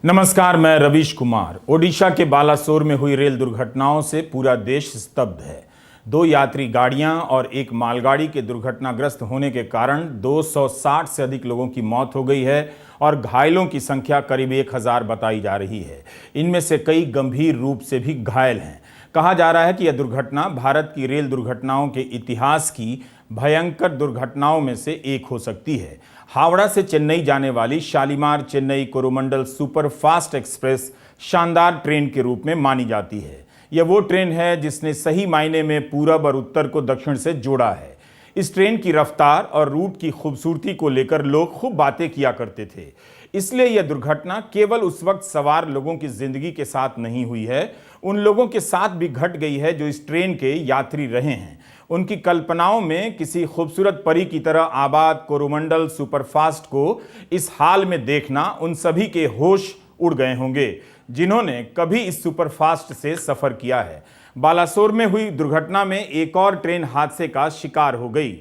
नमस्कार, मैं रवीश कुमार। ओडिशा के बालासोर में हुई रेल दुर्घटनाओं से पूरा देश स्तब्ध है। 2 यात्री गाड़ियां और एक मालगाड़ी के दुर्घटनाग्रस्त होने के कारण 260 से अधिक लोगों की मौत हो गई है और घायलों की संख्या करीब 1000 बताई जा रही है। इनमें से कई गंभीर रूप से भी घायल हैं। कहा जा रहा है कि यह दुर्घटना भारत की रेल दुर्घटनाओं के इतिहास की भयंकर दुर्घटनाओं में से एक हो सकती है। हावड़ा से चेन्नई जाने वाली Shalimar Chennai Coromandel super fast express शानदार ट्रेन के रूप में मानी जाती है। यह वो ट्रेन है जिसने सही मायने में पूरब और उत्तर को दक्षिण से जोड़ा है। इस ट्रेन की रफ्तार और रूट की खूबसूरती को लेकर लोग खूब बातें किया करते थे। इसलिए यह दुर्घटना केवल उस वक्त सवार लोगों की जिंदगी के साथ नहीं हुई है, उन लोगों के साथ भी घट गई है जो इस ट्रेन के यात्री रहे हैं। उनकी कल्पनाओं में किसी खूबसूरत परी की तरह आबाद कोरोमंडल सुपरफास्ट को इस हाल में देखना उन सभी के होश उड़ गए होंगे जिन्होंने कभी इस सुपरफास्ट से सफर किया है। बालासोर में हुई दुर्घटना में एक और ट्रेन हादसे का शिकार हो गई।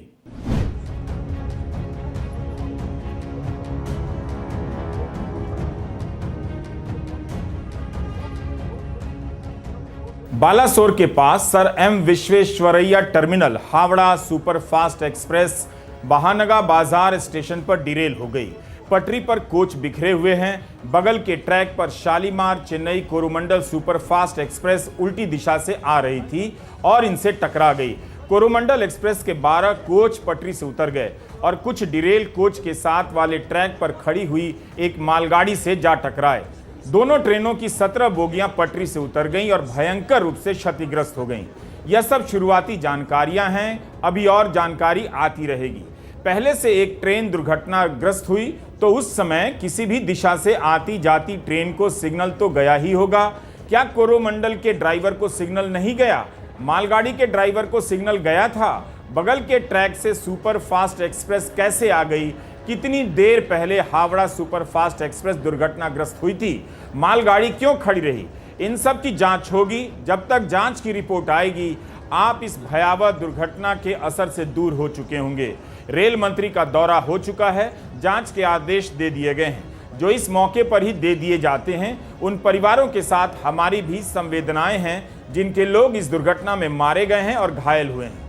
बालासोर के पास sir M Visvesvaraya terminal Howrah superfast express Bahanaga Bazar station पर डिरेल हो गई। पटरी पर कोच बिखरे हुए हैं। बगल के ट्रैक पर शालीमार चेन्नई कोरोमंडल सुपरफास्ट एक्सप्रेस उल्टी दिशा से आ रही थी और इनसे टकरा गई। कोरोमंडल एक्सप्रेस के 12 कोच पटरी से उतर गए और कुछ डिरेल कोच के साथ वाले ट्रैक पर खड़ी हुई एक मालगाड़ी से जा टकराए। दोनों ट्रेनों की 17 बोगियां पटरी से उतर गईं और भयंकर रूप से क्षतिग्रस्त हो गईं। यह सब शुरुआती जानकारियां हैं, अभी और जानकारी आती रहेगी। पहले से एक ट्रेन दुर्घटनाग्रस्त हुई तो उस समय किसी भी दिशा से आती जाती ट्रेन को सिग्नल तो गया ही होगा। क्या कोरोमंडल के ड्राइवर को सिग्नल नहीं गया? मालगाड़ी के ड्राइवर को सिग्नल गया था। बगल के ट्रैक से सुपर फास्ट एक्सप्रेस कैसे आ गई? कितनी देर पहले हावड़ा सुपरफास्ट एक्सप्रेस दुर्घटनाग्रस्त हुई थी? मालगाड़ी क्यों खड़ी रही? इन सब की जांच होगी। जब तक जांच की रिपोर्ट आएगी आप इस भयावह दुर्घटना के असर से दूर हो चुके होंगे। रेल मंत्री का दौरा हो चुका है, जांच के आदेश दे दिए गए हैं जो इस मौके पर ही दे दिए जाते हैं। उन परिवारों के साथ हमारी भी संवेदनाएं हैं जिनके लोग इस दुर्घटना में मारे गए हैं और घायल हुए हैं।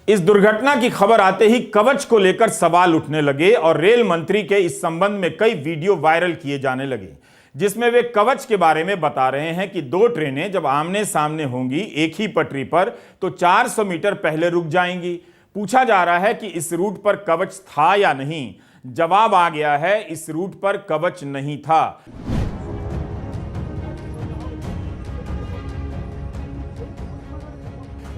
इस दुर्घटना की खबर आते ही कवच को लेकर सवाल उठने लगे और रेल मंत्री के इस संबंध में कई वीडियो वायरल किए जाने लगे जिसमें वे कवच के बारे में बता रहे हैं कि 2 ट्रेनें जब आमने सामने होंगी एक ही पटरी पर तो 400 मीटर पहले रुक जाएंगी। पूछा जा रहा है कि इस रूट पर कवच था या नहीं। जवाब आ गया है, इस रूट पर कवच नहीं था।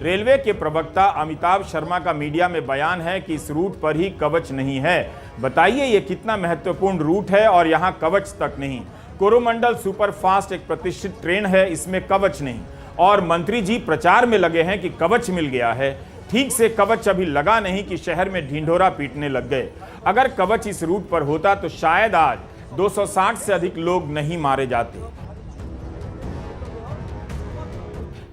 रेलवे के प्रवक्ता अमिताभ शर्मा का मीडिया में बयान है कि इस रूट पर ही कवच नहीं है। बताइए ये कितना महत्वपूर्ण रूट है और यहां कवच तक नहीं। कोरोमंडल सुपरफास्ट एक प्रतिष्ठित ट्रेन है, इसमें कवच नहीं। और मंत्री जी प्रचार में लगे हैं कि कवच मिल गया है। ठीक से कवच अभी लगा नहीं कि शहर में ढिंढोरा पीटने लग गए। अगर कवच इस रूट पर होता तो शायद आज 260 से अधिक लोग नहीं मारे जाते।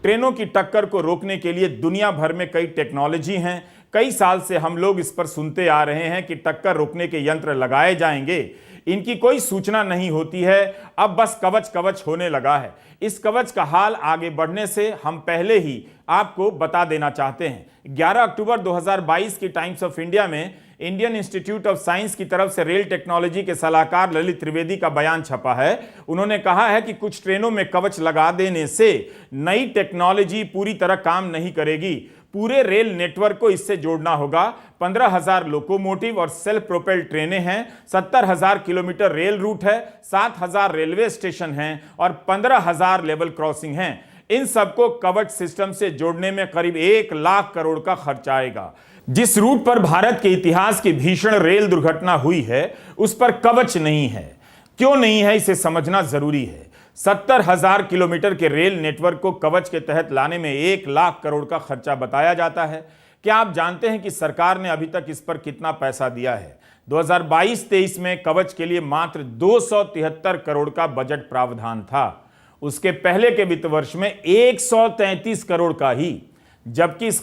ट्रेनों की टक्कर को रोकने के लिए दुनिया भर में कई टेक्नोलॉजी हैं। कई साल से हम लोग इस पर सुनते आ रहे हैं कि टक्कर रोकने के यंत्र लगाए जाएंगे। इनकी कोई सूचना नहीं होती है। अब बस कवच कवच होने लगा है। इस कवच का हाल आगे बढ़ने से हम पहले ही आपको बता देना चाहते हैं। 11 अक्टूबर 2022 की टाइम्स ऑफ इंडिया में इंडियन इंस्टीट्यूट ऑफ साइंस की तरफ से रेल टेक्नोलॉजी के सलाहकार ललित त्रिवेदी का बयान छपा है। उन्होंने कहा है कि कुछ ट्रेनों में कवच लगा देने से नई टेक्नोलॉजी पूरी तरह काम नहीं करेगी। पूरे रेल नेटवर्क को इससे जोड़ना होगा। 15,000 लोकोमोटिव और सेल्फ प्रोपेल्ड ट्रेनें हैं, 70,000 किलोमीटर रेल रूट है, 7,000 रेलवे स्टेशन हैं और 15,000 लेवल क्रॉसिंग हैं। इन सबको कवच सिस्टम से जोड़ने में करीब 1 लाख करोड़ का खर्च आएगा। जिस रूट पर भारत के इतिहास की भीषण रेल दुर्घटना हुई है उस पर कवच नहीं है। क्यों नहीं है इसे समझना जरूरी है। 70,000 किलोमीटर के रेल नेटवर्क को कवच के तहत लाने में 1 लाख करोड़ का खर्चा बताया जाता है। क्या आप जानते हैं कि सरकार ने अभी तक इस पर कितना पैसा दिया है? 2022-23 में कवच के लिए मात्र 273 करोड़ का बजट प्रावधान था। उसके पहले के वित्त वर्ष में 133 करोड़ का ही, जबकि इस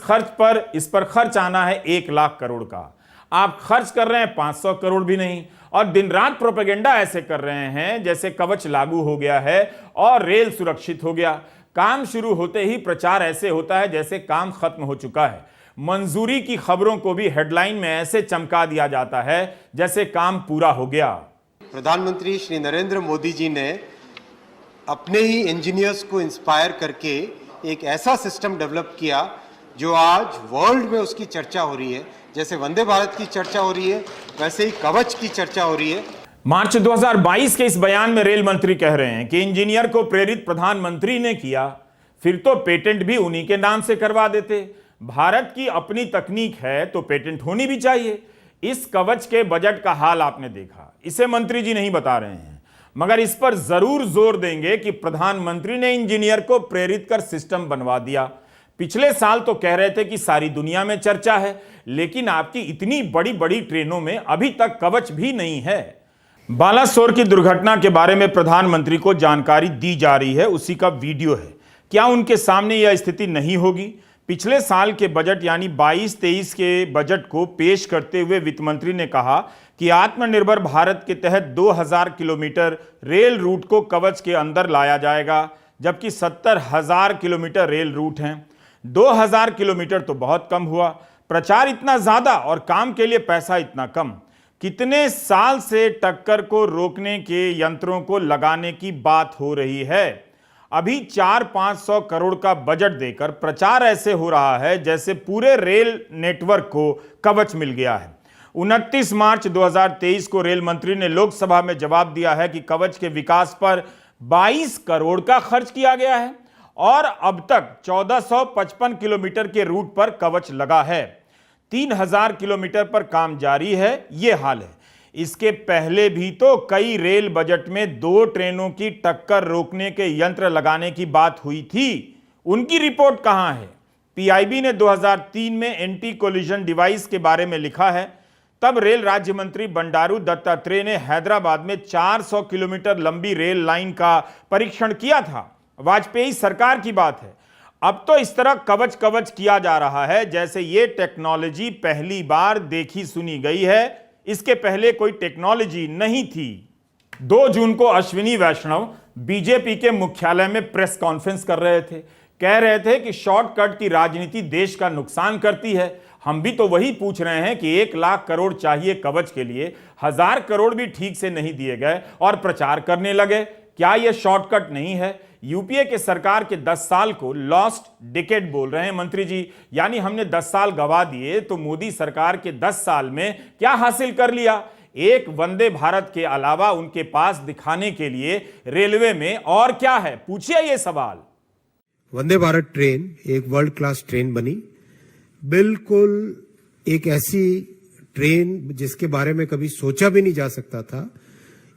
पर खर्च आना है 1 लाख करोड़ का। आप खर्च कर रहे हैं 500 करोड़ भी नहीं, और दिन रात प्रोपेगेंडा ऐसे कर रहे हैं जैसे कवच लागू हो गया है और रेल सुरक्षित हो गया। काम शुरू होते ही प्रचार ऐसे होता है जैसे काम खत्म हो चुका है। मंजूरी की खबरों को भी हेडलाइन में ऐसे चमका दिया जाता है जैसे काम पूरा हो गया। प्रधानमंत्री श्री नरेंद्र मोदी जी ने अपने ही इंजीनियर्स को इंस्पायर करके एक ऐसा सिस्टम डेवलप किया जो आज वर्ल्ड में उसकी चर्चा हो रही है। जैसे वंदे भारत की चर्चा हो रही है, वैसे ही कवच की चर्चा हो रही है। मार्च 2022 के इस बयान में रेल मंत्री कह रहे हैं कि इंजीनियर को प्रेरित प्रधानमंत्री ने किया, फिर तो पेटेंट भी उन्हीं के नाम से करवा देते। भारत की अपनी तकनीक है तो पेटेंट होनी भी चाहिए। इस कवच के बजट का हाल आपने देखा, इसे मंत्री जी नहीं बता रहे हैं, मगर इस पर जरूर जोर देंगे कि प्रधानमंत्री ने इंजीनियर को प्रेरित कर सिस्टम बनवा दिया। पिछले साल तो कह रहे थे कि सारी दुनिया में चर्चा है, लेकिन आपकी इतनी बड़ी बड़ी ट्रेनों में अभी तक कवच भी नहीं है। बालासोर की दुर्घटना के बारे में प्रधानमंत्री को जानकारी दी जा रही है, उसी का वीडियो है। क्या उनके सामने यह स्थिति नहीं होगी? पिछले साल के बजट यानी 22-23 के बजट को पेश करते हुए वित्त मंत्री ने कहा कि आत्मनिर्भर भारत के तहत 2000 किलोमीटर रेल रूट को कवच के अंदर लाया जाएगा, जबकि 70,000 किलोमीटर रेल रूट हैं। 2000 किलोमीटर तो बहुत कम हुआ। प्रचार इतना ज्यादा और काम के लिए पैसा इतना कम। कितने साल से टक्कर को रोकने के यंत्रों को लगाने की बात हो रही है। अभी 400-500 करोड़ का बजट देकर प्रचार ऐसे हो रहा है जैसे पूरे रेल नेटवर्क को कवच मिल गया है। 29 मार्च 2023 को रेल मंत्री ने लोकसभा में जवाब दिया है कि कवच के विकास पर 22 करोड़ का खर्च किया गया है और अब तक 1455 किलोमीटर के रूट पर कवच लगा है। 3000 किलोमीटर पर काम जारी है। यह हाल है। इसके पहले भी तो कई रेल बजट में 2 ट्रेनों की टक्कर रोकने के यंत्र लगाने की बात हुई थी। उनकी रिपोर्ट कहां है? पीआईबी ने 2003 में एंटी कोलिजन डिवाइस के बारे में लिखा है। तब रेल राज्य मंत्री बंडारू दत्तात्रेय ने हैदराबाद में 400 किलोमीटर लंबी रेल लाइन का परीक्षण किया था। वाजपेयी सरकार की बात है। अब तो इस तरह कवच कवच किया जा रहा है जैसे ये टेक्नोलॉजी पहली बार देखी सुनी गई है। इसके पहले कोई टेक्नोलॉजी नहीं थी। 2 जून को अश्विनी वैष्णव बीजेपी के मुख्यालय में प्रेस कॉन्फ्रेंस कर रहे थे। कह रहे थे कि शॉर्टकट की राजनीति देश का नुकसान करती है। हम भी तो वही पूछ रहे हैं कि 1 लाख करोड़ चाहिए कवच के लिए, 1000 करोड़ भी ठीक से नहीं दिए गए और प्रचार करने लगे। क्या यह शॉर्टकट नहीं है? यूपीए के सरकार के 10 साल को लॉस्ट डिकेड बोल रहे हैं मंत्री जी, यानी हमने 10 साल गवा दिए। तो मोदी सरकार के 10 साल में क्या हासिल कर लिया? एक वंदे भारत के अलावा उनके पास दिखाने के लिए रेलवे में और क्या है? पूछिए ये सवाल। वंदे भारत ट्रेन एक वर्ल्ड क्लास ट्रेन बनी, बिल्कुल एक ऐसी ट्रेन जिसके बारे में कभी सोचा भी नहीं जा सकता था।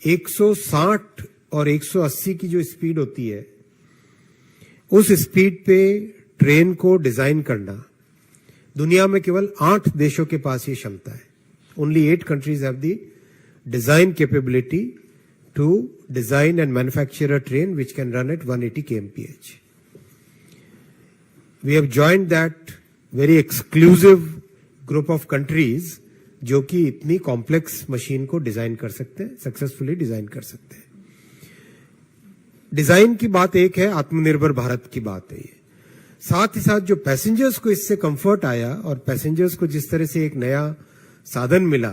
160 और 180 की जो स्पीड होती है, उस स्पीड पे ट्रेन को डिजाइन करना दुनिया में केवल 8 देशों के पास ये क्षमता है। Only 8 countries have the design capability to design and manufacture a train which can run at 180 kmph. We have joined that very exclusive group of countries जो कि इतनी कॉम्प्लेक्स मशीन को डिजाइन कर सकते हैं, सक्सेसफुली डिजाइन कर सकते हैं। डिजाइन की बात एक है, आत्मनिर्भर भारत की बात है ये। साथ ही साथ जो पैसेंजर्स को इससे कंफर्ट आया और पैसेंजर्स को जिस तरह से एक नया साधन मिला,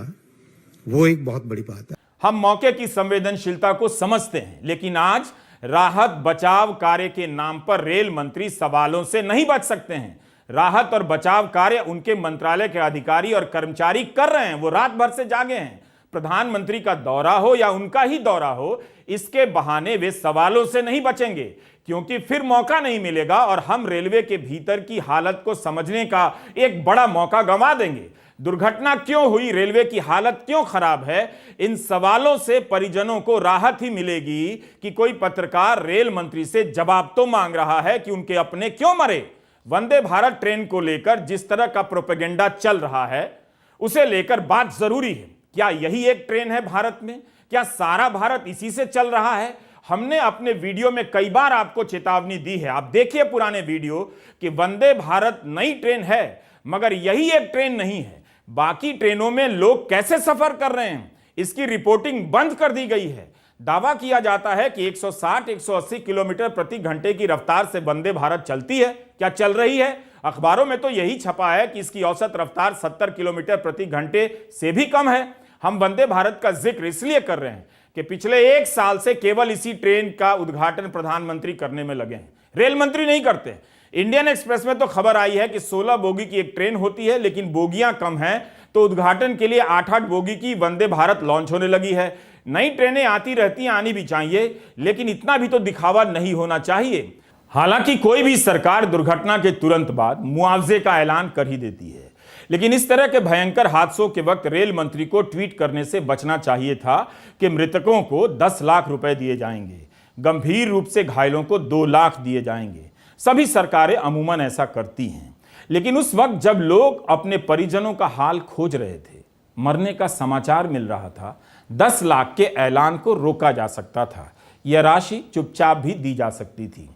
वो एक बहुत बड़ी बात है। हम मौके की संवेदनशीलता को समझते हैं, लेकिन आज राहत बचाव कार्य के नाम पर रेल मंत्री सवालों से नहीं बच सकते हैं। राहत और बचाव कार्य उनके मंत्रालय के अधिकारी और कर्मचारी कर रहे हैं। वो रात भर से जागे हैं। प्रधानमंत्री का दौरा हो या उनका ही दौरा हो, इसके बहाने वे सवालों से नहीं बचेंगे, क्योंकि फिर मौका नहीं मिलेगा और हम रेलवे के भीतर की हालत को समझने का एक बड़ा मौका गंवा देंगे। दुर्घटना क्यों हुई, रेलवे की हालत क्यों खराब है, इन सवालों से परिजनों को राहत ही मिलेगी कि कोई पत्रकार रेल मंत्री से जवाब तो मांग रहा है कि उनके अपने क्यों मरे। वंदे भारत ट्रेन को लेकर जिस तरह का प्रोपेगेंडा चल रहा है, उसे लेकर बात जरूरी है। क्या यही एक ट्रेन है भारत में? क्या सारा भारत इसी से चल रहा है? हमने अपने वीडियो में कई बार आपको चेतावनी दी है। आप देखिए पुराने वीडियो कि वंदे भारत नई ट्रेन है, मगर यही एक ट्रेन नहीं है। बाकी ट्रेनों में लोग कैसे सफर कर रहे हैं, इसकी रिपोर्टिंग बंद कर दी गई है। दावा किया जाता है कि 160-180 किलोमीटर प्रति घंटे की रफ्तार से वंदे भारत चलती है। क्या चल रही है? अखबारों में तो यही छपा है कि इसकी औसत रफ्तार 70 किलोमीटर प्रति घंटे से भी कम है। हम वंदे भारत का जिक्र इसलिए कर रहे हैं कि पिछले 1 साल से केवल इसी ट्रेन का उद्घाटन प्रधानमंत्री करने में लगे हैं, रेल मंत्री नहीं करते। इंडियन एक्सप्रेस में तो खबर आई है कि 16 बोगी की एक ट्रेन होती है, लेकिन बोगियां कम हैं, तो उद्घाटन के लिए 8-8 बोगी की वंदे भारत लॉन्च होने लगी है। नई ट्रेनें आती रहती हैं, आनी भी चाहिए, लेकिन इतना भी तो दिखावा नहीं होना चाहिए। हालांकि कोई भी सरकार दुर्घटना के तुरंत बाद मुआवजे का ऐलान कर ही देती है, लेकिन इस तरह के भयंकर हादसों के वक्त रेल मंत्री को ट्वीट करने से बचना चाहिए था कि मृतकों को 10 लाख रुपए दिए जाएंगे, गंभीर रूप से घायलों को 2 लाख दिए जाएंगे। सभी सरकारें अमूमन ऐसा करती हैं, लेकिन उस वक्त जब लोग अपने परिजनों का हाल खोज रहे थे, मरने का समाचार मिल रहा था, 10 लाख के ऐलान को रोका जा सकता था। यह राशि चुपचाप भी दी जा सकती थी।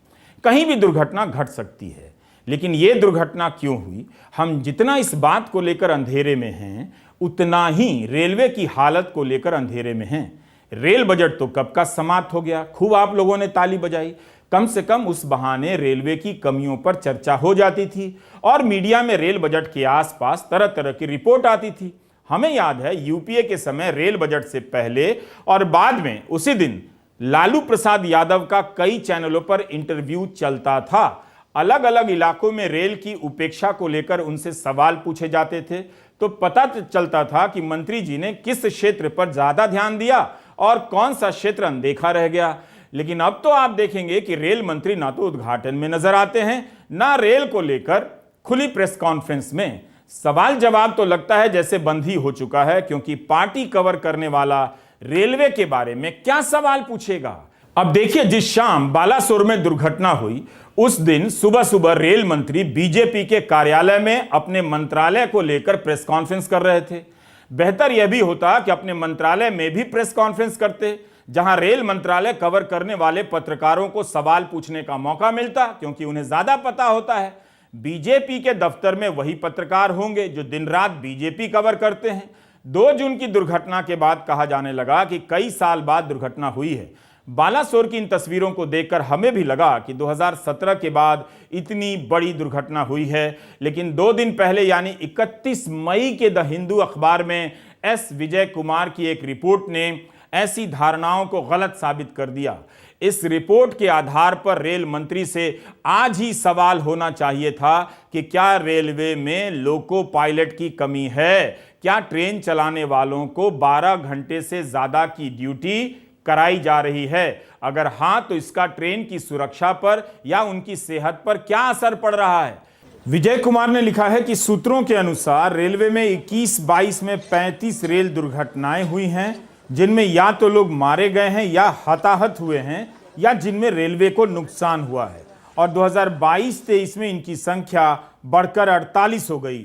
कहीं भी दुर्घटना घट सकती है, लेकिन यह दुर्घटना क्यों हुई? हम जितना इस बात को लेकर अंधेरे में हैं, उतना ही रेलवे की हालत को लेकर अंधेरे में हैं। रेल बजट तो कब का समाप्त हो गया, खूब आप लोगों ने ताली बजाई। कम से कम उस बहाने रेलवे की कमियों पर चर्चा हो जाती थी और मीडिया में रेल बजट के आसपास तरह तरह की रिपोर्ट आती थी। हमें याद है यूपीए के समय रेल बजट से पहले और बाद में उसी दिन लालू प्रसाद यादव का कई चैनलों पर इंटरव्यू चलता था। अलग अलग इलाकों में रेल की उपेक्षा को लेकर उनसे सवाल पूछे जाते थे, तो पता चलता था कि मंत्री जी ने किस क्षेत्र पर ज्यादा ध्यान दिया और कौन सा क्षेत्र अनदेखा रह गया। लेकिन अब तो आप देखेंगे कि रेल मंत्री ना तो उद्घाटन में नजर आते हैं, ना रेल को लेकर खुली प्रेस कॉन्फ्रेंस में। सवाल जवाब तो लगता है जैसे बंद ही हो चुका है, क्योंकि पार्टी कवर करने वाला रेलवे के बारे में क्या सवाल पूछेगा। अब देखिए, जिस शाम बालासोर में दुर्घटना हुई, उस दिन सुबह सुबह रेल मंत्री बीजेपी के कार्यालय में अपने मंत्रालय को लेकर प्रेस कॉन्फ्रेंस कर रहे थे। बेहतर यह भी होता कि अपने मंत्रालय में भी प्रेस कॉन्फ्रेंस करते, जहां रेल मंत्रालय कवर करने वाले पत्रकारों को सवाल पूछने का मौका मिलता, क्योंकि उन्हें ज्यादा पता होता है। बीजेपी के दफ्तर में वही पत्रकार होंगे जो दिन रात बीजेपी कवर करते हैं। 2 जून की दुर्घटना के बाद कहा जाने लगा कि कई साल बाद दुर्घटना हुई है। बालासोर की इन तस्वीरों को देखकर हमें भी लगा कि 2017 के बाद इतनी बड़ी दुर्घटना हुई है, लेकिन 2 दिन पहले यानी 31 मई के द हिंदू अखबार में एस विजय कुमार की एक रिपोर्ट ने ऐसी धारणाओं को गलत साबित कर दिया। इस रिपोर्ट के आधार पर रेल मंत्री से आज ही सवाल होना चाहिए था कि क्या रेलवे में लोको पायलट की कमी है? क्या ट्रेन चलाने वालों को 12 घंटे से ज्यादा की ड्यूटी कराई जा रही है? अगर हां, तो इसका ट्रेन की सुरक्षा पर या उनकी सेहत पर क्या असर पड़ रहा है? विजय कुमार ने लिखा है कि सूत्रों के अनुसार रेलवे में 21-22 में 35 रेल दुर्घटनाएं हुई हैं, जिनमें या तो लोग मारे गए हैं या हताहत हुए हैं, या जिनमें रेलवे को नुकसान हुआ है। और 2022-23 में इनकी संख्या बढ़कर 48 हो गई।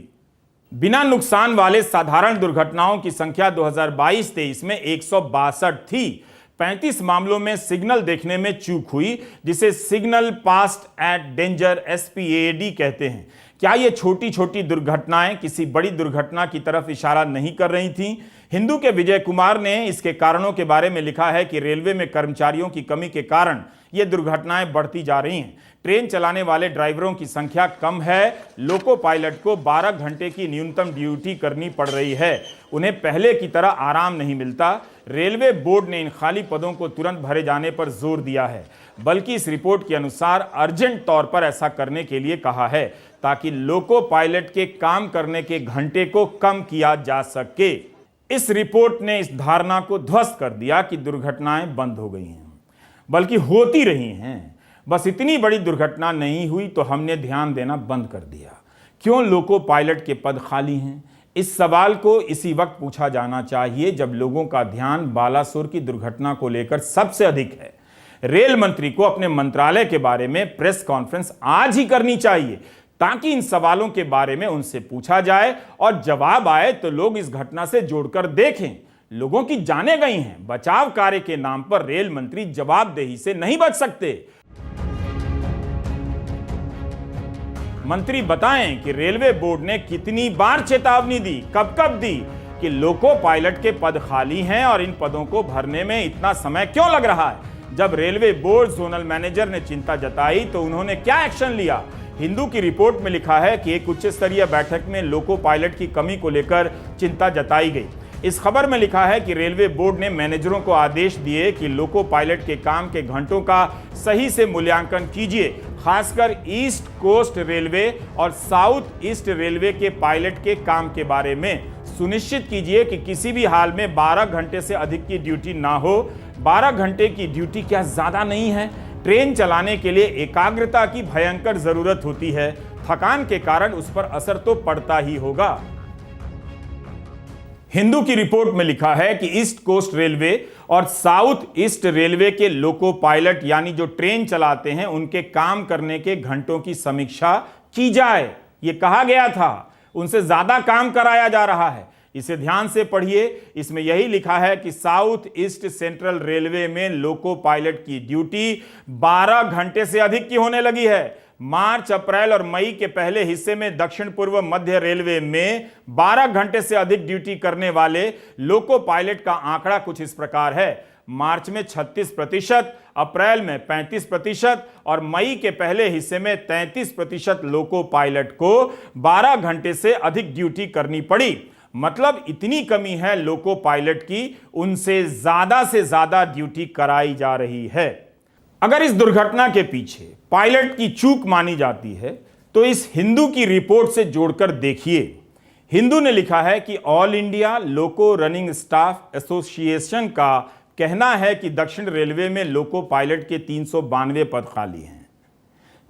बिना नुकसान वाले साधारण दुर्घटनाओं की संख्या 2022-23 में 162 थी। 35 मामलों में सिग्नल देखने में चूक हुई, जिसे signal passed at danger SPAD कहते हैं। क्या ये छोटी छोटी दुर्घटनाएं किसी बड़ी दुर्घटना की तरफ इशारा नहीं कर रही थीं? हिंदू के विजय कुमार ने इसके कारणों के बारे में लिखा है कि रेलवे में कर्मचारियों की कमी के कारण ये दुर्घटनाएं बढ़ती जा रही हैं। ट्रेन चलाने वाले ड्राइवरों की संख्या कम है, लोको पायलट को 12 घंटे की न्यूनतम ड्यूटी करनी पड़ रही है, उन्हें पहले की तरह आराम नहीं मिलता। रेलवे बोर्ड ने इन खाली पदों को तुरंत भरे जाने पर जोर दिया है, बल्कि इस रिपोर्ट के अनुसार अर्जेंट तौर पर ऐसा करने के लिए कहा है, ताकि लोको पायलट के काम करने के घंटे को कम किया जा सके। इस रिपोर्ट ने इस धारणा को ध्वस्त कर दिया कि दुर्घटनाएं बंद हो गई हैं, बल्कि होती रही हैं। बस इतनी बड़ी दुर्घटना नहीं हुई तो हमने ध्यान देना बंद कर दिया। क्यों लोको पायलट के पद खाली हैं? इस सवाल को इसी वक्त पूछा जाना चाहिए जब लोगों का ध्यान बालासोर की दुर्घटना को लेकर सबसे अधिक है। रेल मंत्री को अपने मंत्रालय के बारे में प्रेस कॉन्फ्रेंस आज ही करनी चाहिए, ताकि इन सवालों के बारे में उनसे पूछा जाए और जवाब आए तो लोग इस घटना से जोड़कर देखें। लोगों की जानें गई हैं, बचाव कार्य के नाम पर रेल मंत्री जवाबदेही से नहीं बच सकते। मंत्री बताएं कि रेलवे बोर्ड ने कितनी बार चेतावनी दी, कब कब दी कि लोको पायलट के पद खाली हैं और इन पदों को भरने में इतना समय क्यों लग रहा है। जब रेलवे बोर्ड जोनल मैनेजर ने चिंता जताई तो उन्होंने क्या एक्शन लिया। हिंदू की रिपोर्ट में लिखा है कि एक उच्च स्तरीय बैठक में लोको पायलट की कमी को लेकर चिंता जताई गई। इस खबर में लिखा है कि रेलवे बोर्ड ने मैनेजरों को आदेश दिए कि लोको पायलट के काम के घंटों का सही से मूल्यांकन कीजिए। खासकर ईस्ट कोस्ट रेलवे और साउथ ईस्ट रेलवे के पायलट के काम के बारे में सुनिश्चित कीजिए कि किसी भी हाल में 12 घंटे से अधिक की ड्यूटी ना हो। 12 घंटे की ड्यूटी क्या ज्यादा नहीं है? ट्रेन चलाने के लिए एकाग्रता की भयंकर जरूरत होती है। थकान के कारण उस पर असर तो पड़ता ही होगा। हिंदू की रिपोर्ट में लिखा है कि ईस्ट कोस्ट रेलवे और साउथ ईस्ट रेलवे के लोको पायलट यानी जो ट्रेन चलाते हैं उनके काम करने के घंटों की समीक्षा की जाए। यह कहा गया था, उनसे ज्यादा काम कराया जा रहा है। इसे ध्यान से पढ़िए। इसमें यही लिखा है कि साउथ ईस्ट सेंट्रल रेलवे में लोको पायलट की ड्यूटी 12 घंटे से अधिक की होने लगी है। मार्च, अप्रैल और मई के पहले हिस्से में दक्षिण पूर्व मध्य रेलवे में 12 घंटे से अधिक ड्यूटी करने वाले लोको पायलट का आंकड़ा कुछ इस प्रकार है। मार्च में 36%, अप्रैल में 35% और मई के पहले हिस्से में 33% लोको पायलट को 12 घंटे से अधिक ड्यूटी करनी पड़ी। मतलब इतनी कमी है लोको पायलट की, उनसे से ज्यादा ड्यूटी कराई जा रही है। अगर इस दुर्घटना के पीछे पायलट की चूक मानी जाती है तो इस हिंदू की रिपोर्ट से जोड़कर देखिए। हिंदू ने लिखा है कि ऑल इंडिया लोको रनिंग स्टाफ एसोसिएशन का कहना है कि दक्षिण रेलवे में लोको पायलट के 392 पद खाली हैं।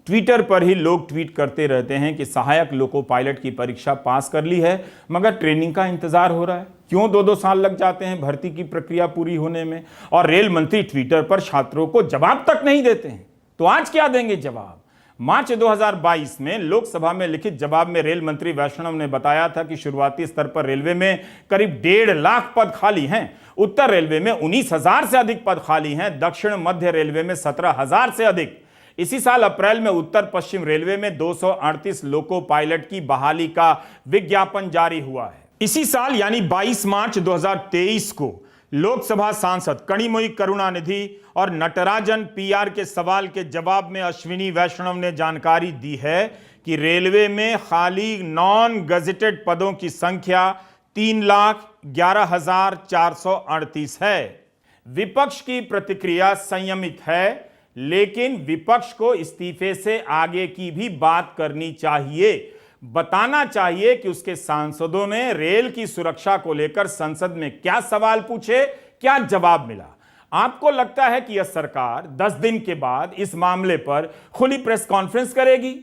ट्विटर पर ही लोग ट्वीट करते रहते हैं कि सहायक लोको पायलट की परीक्षा पास कर ली है मगर ट्रेनिंग का इंतजार हो रहा है। क्यों 2-2 साल लग जाते हैं भर्ती की प्रक्रिया पूरी होने में? और रेल मंत्री ट्विटर पर छात्रों को जवाब तक नहीं देते हैं, तो आज क्या देंगे जवाब? मार्च 2022 में लोकसभा में लिखित जवाब में रेल मंत्री वैष्णव ने बताया था कि शुरुआती स्तर पर रेलवे में करीब 1.5 लाख पद खाली हैं। उत्तर रेलवे में 19,000 से अधिक पद खाली हैं। दक्षिण मध्य रेलवे में 17,000 से अधिक। इसी साल अप्रैल में उत्तर पश्चिम रेलवे में 238 लोको पायलट की बहाली का विज्ञापन जारी हुआ है। इसी साल यानी 22 मार्च 2023 को लोकसभा सांसद कणिमोई करुणानिधि और नटराजन पीआर के सवाल के जवाब में अश्विनी वैष्णव ने जानकारी दी है कि रेलवे में खाली नॉन गजेटेड पदों की संख्या 3,11,438 है। विपक्ष की प्रतिक्रिया संयमित है, लेकिन विपक्ष को इस्तीफे से आगे की भी बात करनी चाहिए। बताना चाहिए कि उसके सांसदों ने रेल की सुरक्षा को लेकर संसद में क्या सवाल पूछे, क्या जवाब मिला। आपको लगता है कि यह सरकार 10 दिन के बाद इस मामले पर खुली प्रेस कॉन्फ्रेंस करेगी,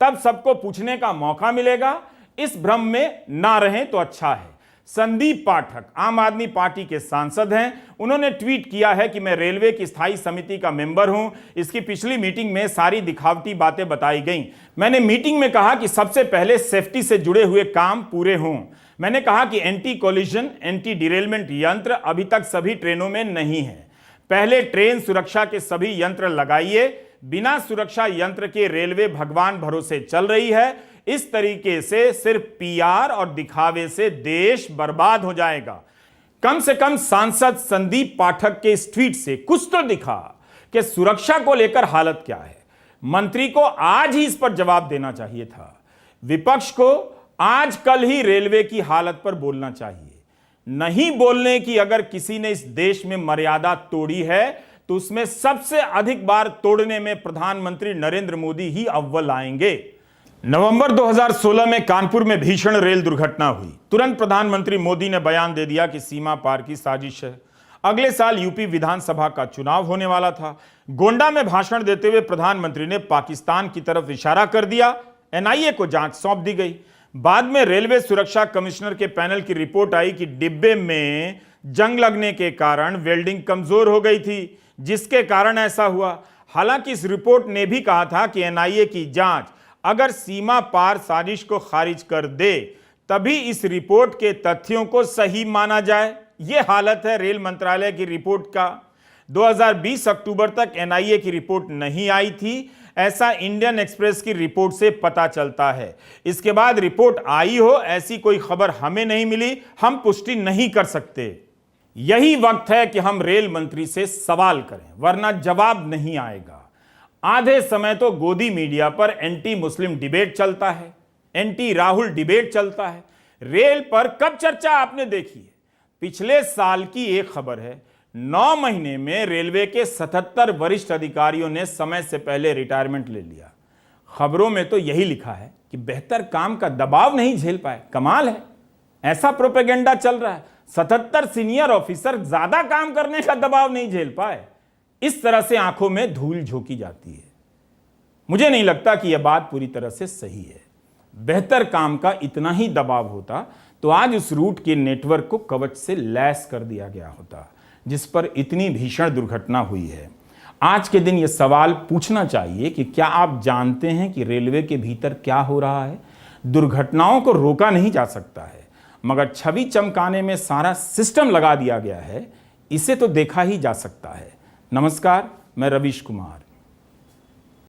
तब सबको पूछने का मौका मिलेगा? इस भ्रम में ना रहें तो अच्छा है। संदीप पाठक आम आदमी पार्टी के सांसद हैं। उन्होंने ट्वीट किया है कि मैं रेलवे की स्थायी समिति का मेंबर हूं। इसकी पिछली मीटिंग में सारी दिखावटी बातें बताई गईं। मैंने मीटिंग में कहा कि सबसे पहले सेफ्टी से जुड़े हुए काम पूरे हों। मैंने कहा कि एंटी कोलिजन, एंटी डिरेलमेंट यंत्र अभी तक सभी ट्रेनों में नहीं है। पहले ट्रेन सुरक्षा के सभी यंत्र लगाइए। बिना सुरक्षा यंत्र के रेलवे भगवान भरोसे चल रही है। इस तरीके से सिर्फ पीआर और दिखावे से देश बर्बाद हो जाएगा। कम से कम सांसद संदीप पाठक के इस ट्वीट से कुछ तो दिखा कि सुरक्षा को लेकर हालत क्या है। मंत्री को आज ही इस पर जवाब देना चाहिए था। विपक्ष को आज कल ही रेलवे की हालत पर बोलना चाहिए। नहीं बोलने की अगर किसी ने इस देश में मर्यादा तोड़ी है तो उसमें सबसे अधिक बार तोड़ने में प्रधानमंत्री नरेंद्र मोदी ही अव्वल आएंगे। नवंबर 2016 में कानपुर में भीषण रेल दुर्घटना हुई। तुरंत प्रधानमंत्री मोदी ने बयान दे दिया कि सीमा पार की साजिश है। अगले साल यूपी विधानसभा का चुनाव होने वाला था। गोंडा में भाषण देते हुए प्रधानमंत्री ने पाकिस्तान की तरफ इशारा कर दिया। एनआईए को जांच सौंप दी गई। बाद में रेलवे सुरक्षा कमिश्नर के पैनल की रिपोर्ट आई कि डिब्बे में जंग लगने के कारण वेल्डिंग कमजोर हो गई थी, जिसके कारण ऐसा हुआ। हालांकि इस रिपोर्ट ने भी कहा था कि एनआईए की जांच अगर सीमा पार साजिश को खारिज कर दे तभी इस रिपोर्ट के तथ्यों को सही माना जाए। यह हालत है रेल मंत्रालय की रिपोर्ट का। 2020 अक्टूबर तक एनआईए की रिपोर्ट नहीं आई थी। ऐसा इंडियन एक्सप्रेस की रिपोर्ट से पता चलता है। इसके बाद रिपोर्ट आई हो ऐसी कोई खबर हमें नहीं मिली, हम पुष्टि नहीं कर सकते। यही वक्त है कि हम रेल मंत्री से सवाल करें, वरना जवाब नहीं आएगा। आधे समय तो गोदी मीडिया पर एंटी मुस्लिम डिबेट चलता है, एंटी राहुल डिबेट चलता है। रेल पर कब चर्चा आपने देखी है? पिछले साल की एक खबर है, 9 महीने में रेलवे के 77 वरिष्ठ अधिकारियों ने समय से पहले रिटायरमेंट ले लिया। खबरों में तो यही लिखा है कि बेहतर काम का दबाव नहीं झेल पाए। कमाल है, ऐसा प्रोपेगेंडा चल रहा है। 77 सीनियर ऑफिसर ज्यादा काम करने का दबाव नहीं झेल पाए। इस तरह से आंखों में धूल झोंकी जाती है। मुझे नहीं लगता कि यह बात पूरी तरह से सही है। बेहतर काम का इतना ही दबाव होता तो आज उस रूट के नेटवर्क को कवच से लैस कर दिया गया होता, जिस पर इतनी भीषण दुर्घटना हुई है। आज के दिन यह सवाल पूछना चाहिए कि क्या आप जानते हैं कि रेलवे के भीतर क्या हो रहा है? दुर्घटनाओं को रोका नहीं जा सकता है, मगर छवि चमकाने में सारा सिस्टम लगा दिया गया है, इसे तो देखा ही जा सकता है। नमस्कार, मैं रवीश कुमार।